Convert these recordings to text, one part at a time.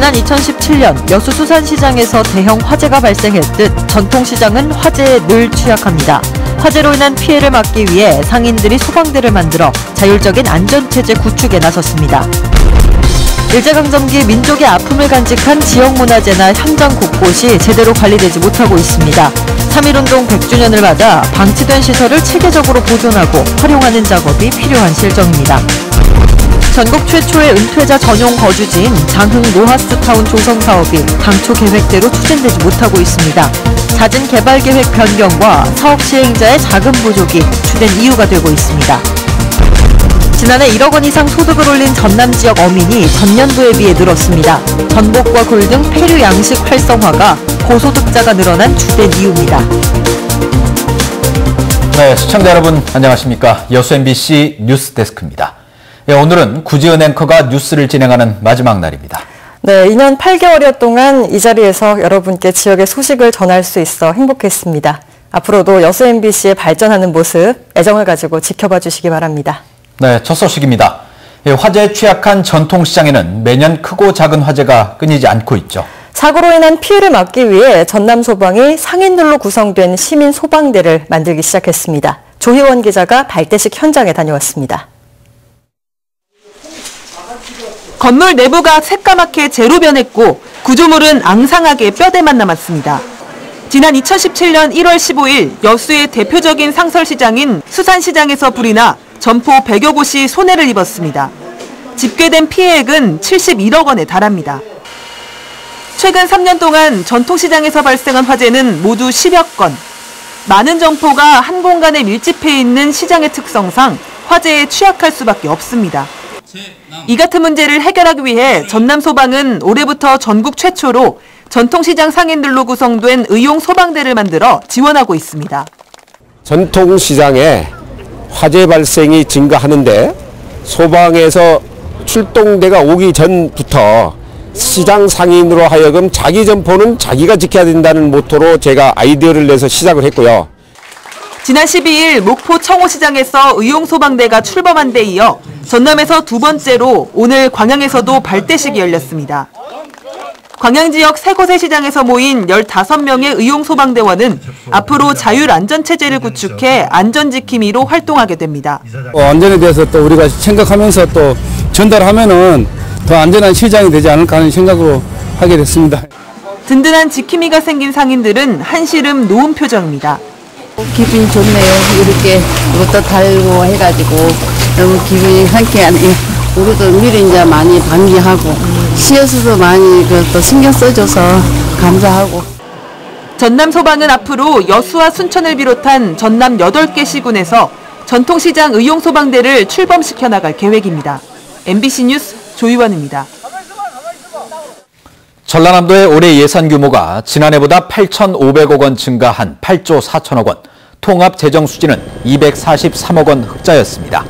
지난 2017년 여수 수산시장에서 대형 화재가 발생했듯 전통시장은 화재에 늘 취약합니다. 화재로 인한 피해를 막기 위해 상인들이 소방대를 만들어 자율적인 안전체제 구축에 나섰습니다. 일제강점기 민족의 아픔을 간직한 지역문화재나 현장 곳곳이 제대로 관리되지 못하고 있습니다. 3.1운동 100주년을 맞아 방치된 시설을 체계적으로 보존하고 활용하는 작업이 필요한 실정입니다. 전국 최초의 은퇴자 전용 거주지인 장흥 노하스타운 조성 사업이 당초 계획대로 추진되지 못하고 있습니다. 잦은 개발 계획 변경과 사업 시행자의 자금 부족이 주된 이유가 되고 있습니다. 지난해 1억 원 이상 소득을 올린 전남 지역 어민이 전년도에 비해 늘었습니다. 전복과 굴 등 폐류 양식 활성화가 고소득자가 늘어난 주된 이유입니다. 네, 시청자 여러분 안녕하십니까. 여수 MBC 뉴스데스크입니다. 네, 오늘은 구지은 앵커가 뉴스를 진행하는 마지막 날입니다. 네, 2년 8개월여 동안 이 자리에서 여러분께 지역의 소식을 전할 수 있어 행복했습니다. 앞으로도 여수 MBC의 발전하는 모습, 애정을 가지고 지켜봐 주시기 바랍니다. 네, 첫 소식입니다. 화재에 취약한 전통시장에는 매년 크고 작은 화재가 끊이지 않고 있죠. 사고로 인한 피해를 막기 위해 전남소방이 상인들로 구성된 시민소방대를 만들기 시작했습니다. 조희원 기자가 발대식 현장에 다녀왔습니다. 건물 내부가 새까맣게 재로 변했고 구조물은 앙상하게 뼈대만 남았습니다. 지난 2017년 1월 15일 여수의 대표적인 상설시장인 수산시장에서 불이 나 점포 100여 곳이 손해를 입었습니다. 집계된 피해액은 71억 원에 달합니다. 최근 3년 동안 전통시장에서 발생한 화재는 모두 10여 건. 많은 점포가 한 공간에 밀집해 있는 시장의 특성상 화재에 취약할 수밖에 없습니다. 이 같은 문제를 해결하기 위해 전남소방은 올해부터 전국 최초로 전통시장 상인들로 구성된 의용 소방대를 만들어 지원하고 있습니다. 전통시장에 화재 발생이 증가하는데 소방에서 출동대가 오기 전부터 시장 상인으로 하여금 자기 점포는 자기가 지켜야 된다는 모토로 제가 아이디어를 내서 시작을 했고요. 지난 12일 목포 청호시장에서 의용소방대가 출범한 데 이어 전남에서 두 번째로 오늘 광양에서도 발대식이 열렸습니다. 광양 지역 세 곳의 시장에서 모인 15명의 의용소방대원은 앞으로 자율안전체제를 구축해 안전지킴이로 활동하게 됩니다. 안전에 대해서 또 우리가 생각하면서 또 전달하면은 더 안전한 시장이 되지 않을까 하는 생각으로 하게 됐습니다. 든든한 지킴이가 생긴 상인들은 한시름 놓은 표정입니다. 기분이 좋네요. 이렇게 이것도 달고 해가지고 너무 기분이 상쾌하네요. 우리도 미리 이제 많이 방지하고 시에서도 많이 또 신경 써줘서 감사하고. 전남소방은 앞으로 여수와 순천을 비롯한 전남 8개 시군에서 전통시장 의용소방대를 출범시켜 나갈 계획입니다. MBC 뉴스 조희원입니다. 전라남도의 올해 예산 규모가 지난해보다 8,500억 원 증가한 8조 4천억 원, 통합 재정 수지는 243억 원 흑자였습니다.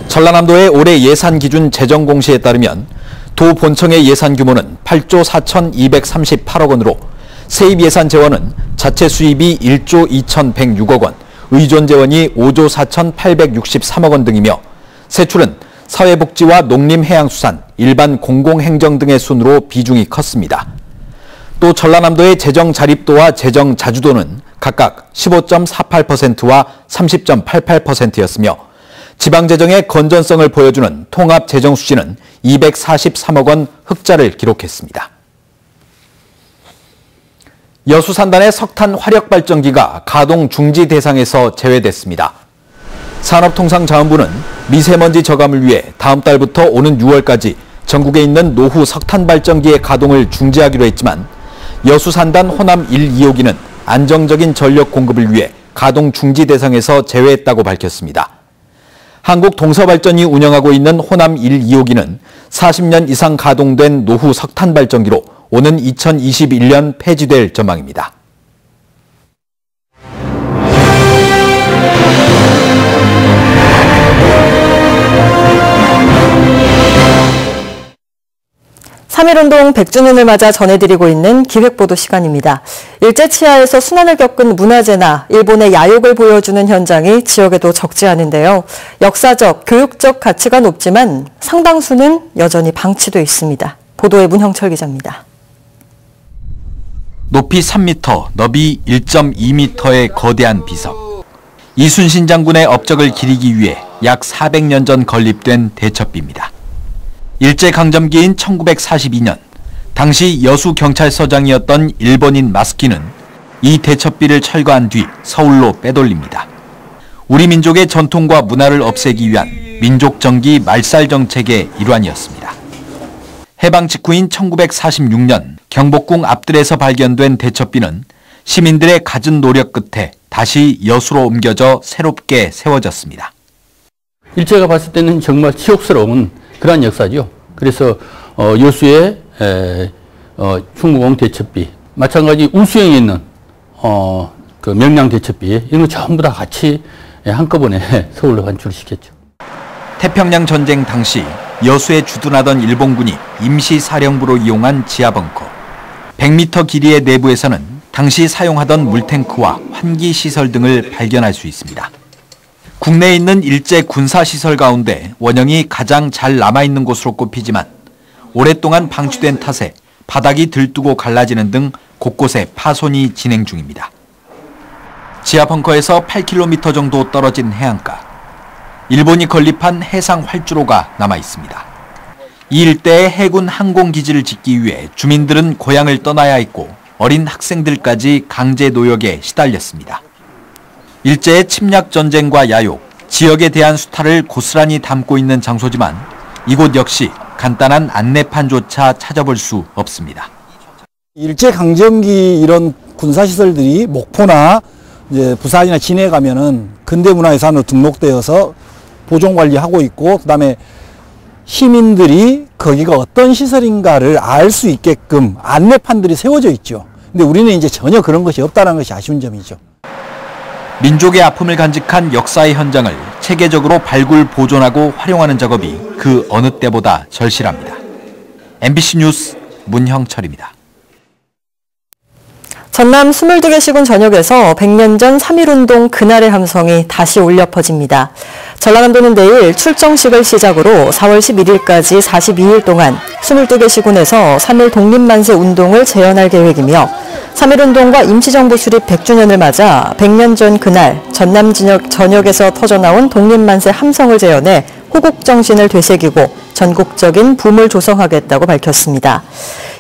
전라남도의 올해 예산 기준 재정 공시에 따르면 도 본청의 예산 규모는 8조 4,238억 원으로 세입 예산 재원은 자체 수입이 1조 2,106억 원, 의존 재원이 5조 4,863억 원 등이며 세출은 사회복지와 농림해양수산, 일반 공공행정 등의 순으로 비중이 컸습니다. 또 전라남도의 재정 자립도와 재정 자주도는 각각 15.48%와 30.88%였으며 지방재정의 건전성을 보여주는 통합재정 수지는 243억 원 흑자를 기록했습니다. 여수 산단의 석탄 화력발전기가 가동 중지 대상에서 제외됐습니다. 산업통상자원부는 미세먼지 저감을 위해 다음 달부터 오는 6월까지 전국에 있는 노후 석탄발전기의 가동을 중지하기로 했지만 여수 산단 호남 1, 2호기는 안정적인 전력 공급을 위해 가동 중지 대상에서 제외했다고 밝혔습니다. 한국동서발전이 운영하고 있는 호남 1, 2호기는 40년 이상 가동된 노후 석탄발전기로 오는 2021년 폐지될 전망입니다. (3.1운동) 100주년을 맞아 전해드리고 있는 기획보도 시간입니다. 일제치하에서 순환을 겪은 문화재나 일본의 야욕을 보여주는 현장이 지역에도 적지 않은데요. 역사적, 교육적 가치가 높지만 상당수는 여전히 방치돼 있습니다. 보도에 문형철 기자입니다. 높이 3m, 너비 1.2m의 거대한 비석. 이순신 장군의 업적을 기리기 위해 약 400년 전 건립된 대첩비입니다. 일제강점기인 1942년, 당시 여수경찰서장이었던 일본인 마스키는 이 대첩비를 철거한 뒤 서울로 빼돌립니다. 우리 민족의 전통과 문화를 없애기 위한 민족정기 말살 정책의 일환이었습니다. 해방 직후인 1946년 경복궁 앞뜰에서 발견된 대첩비는 시민들의 갖은 노력 끝에 다시 여수로 옮겨져 새롭게 세워졌습니다. 일제가 봤을 때는 정말 치욕스러운 그런 역사죠. 그래서 여수의 충무공 대첩비, 마찬가지 우수영에 있는 그 명량 대첩비, 이런 거 전부 다 같이 한꺼번에 서울로 반출시켰죠. 태평양 전쟁 당시 여수에 주둔하던 일본군이 임시사령부로 이용한 지하벙커. 100m 길이의 내부에서는 당시 사용하던 물탱크와 환기시설 등을 발견할 수 있습니다. 국내에 있는 일제 군사시설 가운데 원형이 가장 잘 남아있는 곳으로 꼽히지만 오랫동안 방치된 탓에 바닥이 들뜨고 갈라지는 등 곳곳에 파손이 진행 중입니다. 지하벙커에서 8km 정도 떨어진 해안가. 일본이 건립한 해상 활주로가 남아 있습니다. 이 일대에 해군 항공기지를 짓기 위해 주민들은 고향을 떠나야 했고 어린 학생들까지 강제 노역에 시달렸습니다. 일제의 침략 전쟁과 야욕, 지역에 대한 수탈을 고스란히 담고 있는 장소지만 이곳 역시 간단한 안내판조차 찾아볼 수 없습니다. 일제강점기 이런 군사시설들이 목포나 이제 부산이나 진해에 가면은 근대문화유산으로 등록되어서 보존관리하고 있고, 그다음에 시민들이 거기가 어떤 시설인가를 알 수 있게끔 안내판들이 세워져 있죠. 근데 우리는 이제 전혀 그런 것이 없다는 것이 아쉬운 점이죠. 민족의 아픔을 간직한 역사의 현장을 체계적으로 발굴, 보존하고 활용하는 작업이 그 어느 때보다 절실합니다. MBC 뉴스 문형철입니다. 전남 22개 시군 전역에서 100년 전 3.1운동 그날의 함성이 다시 울려 퍼집니다. 전라남도는 내일 출정식을 시작으로 4월 11일까지 42일 동안 22개 시군에서 3.1 독립만세 운동을 재현할 계획이며 3.1운동과 임시정부 수립 100주년을 맞아 100년 전 그날 전남 전역에서 터져나온 독립만세 함성을 재현해 호국정신을 되새기고 전국적인 붐을 조성하겠다고 밝혔습니다.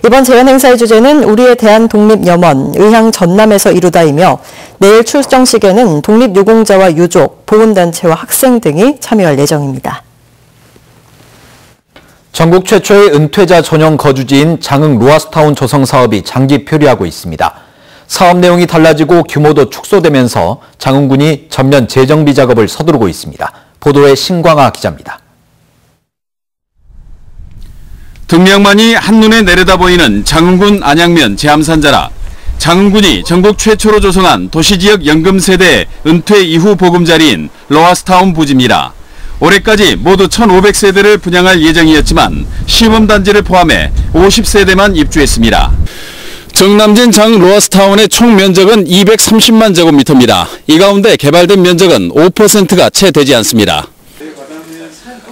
이번 재현 행사의 주제는 우리의 대한독립염원 의향 전남에서 이루다이며 내일 출정식에는 독립유공자와 유족, 보훈단체와 학생 등이 참여할 예정입니다. 전국 최초의 은퇴자 전용 거주지인 장흥 로하스타운 조성 사업이 장기 표류하고 있습니다. 사업 내용이 달라지고 규모도 축소되면서 장흥군이 전면 재정비 작업을 서두르고 있습니다. 보도에 신광아 기자입니다. 등량만이 한눈에 내려다보이는 장흥군 안양면 제암산자라 장흥군이 전국 최초로 조성한 도시지역 연금세대 은퇴 이후 보금자리인 로하스타운 부지입니다. 올해까지 모두 1,500세대를 분양할 예정이었지만 시범단지를 포함해 50세대만 입주했습니다. 정남진 장흥 로하스타운의 총 면적은 230만 제곱미터입니다. 이 가운데 개발된 면적은 5%가 채 되지 않습니다.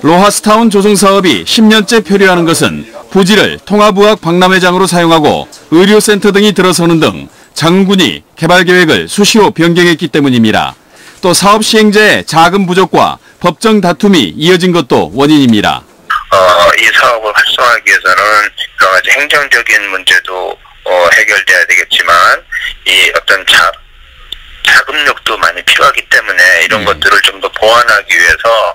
로하스타운 조성 사업이 10년째 표류하는 것은 부지를 통합의학 박람회장으로 사용하고 의료센터 등이 들어서는 등 장흥군이 개발 계획을 수시로 변경했기 때문입니다. 또 사업 시행자의 자금 부족과 법정 다툼이 이어진 것도 원인입니다. 이 사업을 활성화하기 위해서는 여러 가지 행정적인 문제도 해결돼야 되겠지만 이 어떤 자금력도 많이 필요하기 때문에 이런 것들을 좀 더 보완하기 위해서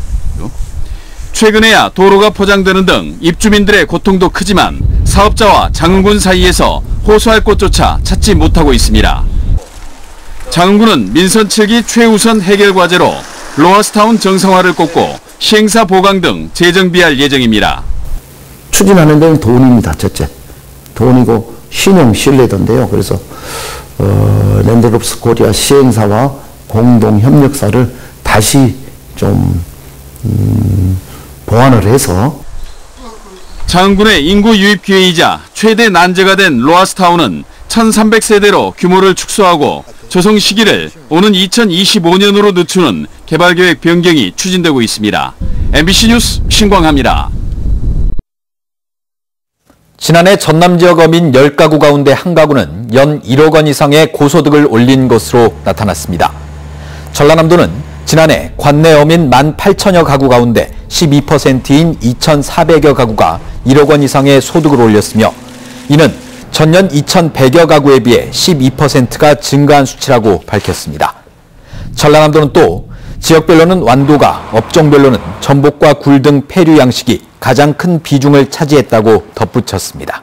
최근에야 도로가 포장되는 등 입주민들의 고통도 크지만 사업자와 장흥군 사이에서 호소할 곳조차 찾지 못하고 있습니다. 장흥군은 민선 7기 최우선 해결 과제로 로하스타운 정상화를 꼽고 시행사 보강 등 재정비할 예정입니다. 추진하는 데는 돈입니다. 첫째. 돈이고 신용 신뢰도인데요. 그래서 랜드롭스 코리아 시행사와 공동 협력사를 다시 좀 보완을 해서 장흥군의 인구 유입 기회이자 최대 난제가 된 로하스타운은 1,300세대로 규모를 축소하고 조성 시기를 오는 2025년으로 늦추는 개발계획 변경이 추진되고 있습니다. MBC 뉴스 신광하입니다. 지난해 전남 지역 어민 10가구 가운데 한 가구는 연 1억 원 이상의 고소득을 올린 것으로 나타났습니다. 전라남도는 지난해 관내 어민 18,000여 가구 가운데 12%인 2,400여 가구가 1억 원 이상의 소득을 올렸으며 이는 전년 2,100여 가구에 비해 12%가 증가한 수치라고 밝혔습니다. 전라남도는 또 지역별로는 완도가, 업종별로는 전복과 굴 등 폐류 양식이 가장 큰 비중을 차지했다고 덧붙였습니다.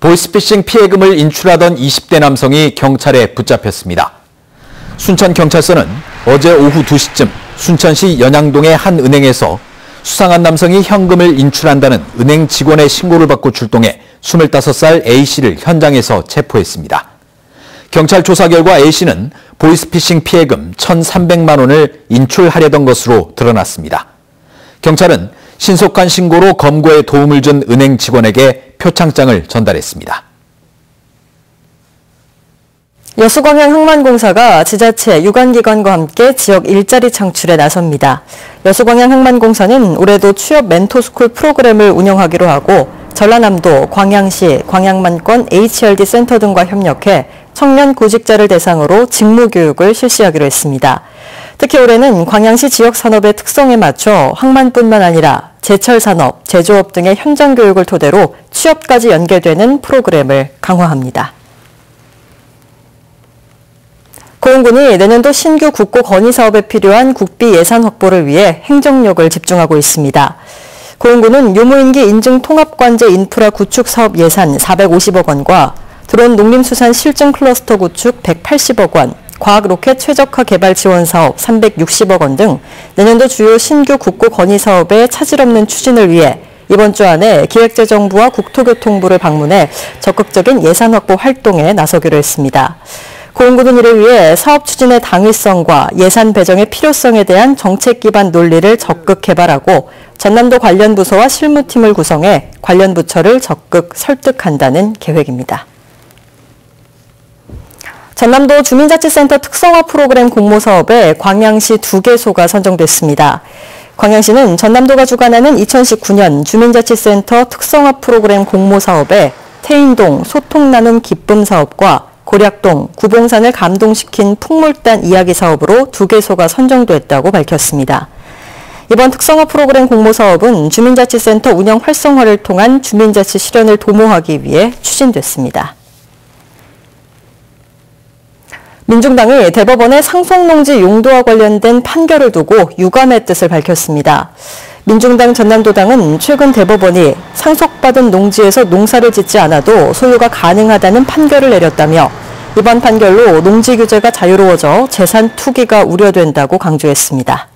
보이스피싱 피해금을 인출하던 20대 남성이 경찰에 붙잡혔습니다. 순천경찰서는 어제 오후 2시쯤 순천시 연양동의 한 은행에서 수상한 남성이 현금을 인출한다는 은행 직원의 신고를 받고 출동해 25살 A씨를 현장에서 체포했습니다. 경찰 조사 결과 A씨는 보이스피싱 피해금 1,300만 원을 인출하려던 것으로 드러났습니다. 경찰은 신속한 신고로 검거에 도움을 준 은행 직원에게 표창장을 전달했습니다. 여수광양 항만공사가 지자체, 유관기관과 함께 지역 일자리 창출에 나섭니다. 여수광양 항만공사는 올해도 취업 멘토스쿨 프로그램을 운영하기로 하고 전라남도, 광양시, 광양만권 HRD 센터 등과 협력해 청년 구직자를 대상으로 직무교육을 실시하기로 했습니다. 특히 올해는 광양시 지역산업의 특성에 맞춰 항만뿐만 아니라 제철산업, 제조업 등의 현장 교육을 토대로 취업까지 연계되는 프로그램을 강화합니다. 고용군이 내년도 신규 국고 건의 사업에 필요한 국비 예산 확보를 위해 행정력을 집중하고 있습니다. 고용군은 유무인기 인증 통합관제 인프라 구축 사업 예산 450억 원과 드론 농림수산 실증 클러스터 구축 180억 원, 과학 로켓 최적화 개발 지원 사업 360억 원 등 내년도 주요 신규 국고 건의 사업의 차질 없는 추진을 위해 이번 주 안에 기획재정부와 국토교통부를 방문해 적극적인 예산 확보 활동에 나서기로 했습니다. 고용군은 이를 위해 사업 추진의 당위성과 예산 배정의 필요성에 대한 정책 기반 논리를 적극 개발하고 전남도 관련 부서와 실무팀을 구성해 관련 부처를 적극 설득한다는 계획입니다. 전남도 주민자치센터 특성화 프로그램 공모사업에 광양시 2개소가 선정됐습니다. 광양시는 전남도가 주관하는 2019년 주민자치센터 특성화 프로그램 공모사업에 태인동 소통나눔 기쁨 사업과 고략동, 구봉산을 감동시킨 풍물단 이야기 사업으로 2개소가 선정됐다고 밝혔습니다. 이번 특성화 프로그램 공모사업은 주민자치센터 운영 활성화를 통한 주민자치 실현을 도모하기 위해 추진됐습니다. 민중당이 대법원의 상속농지 용도와 관련된 판결을 두고 유감의 뜻을 밝혔습니다. 민중당 전남도당은 최근 대법원이 상속받은 농지에서 농사를 짓지 않아도 소유가 가능하다는 판결을 내렸다며 이번 판결로 농지 규제가 자유로워져 재산 투기가 우려된다고 강조했습니다.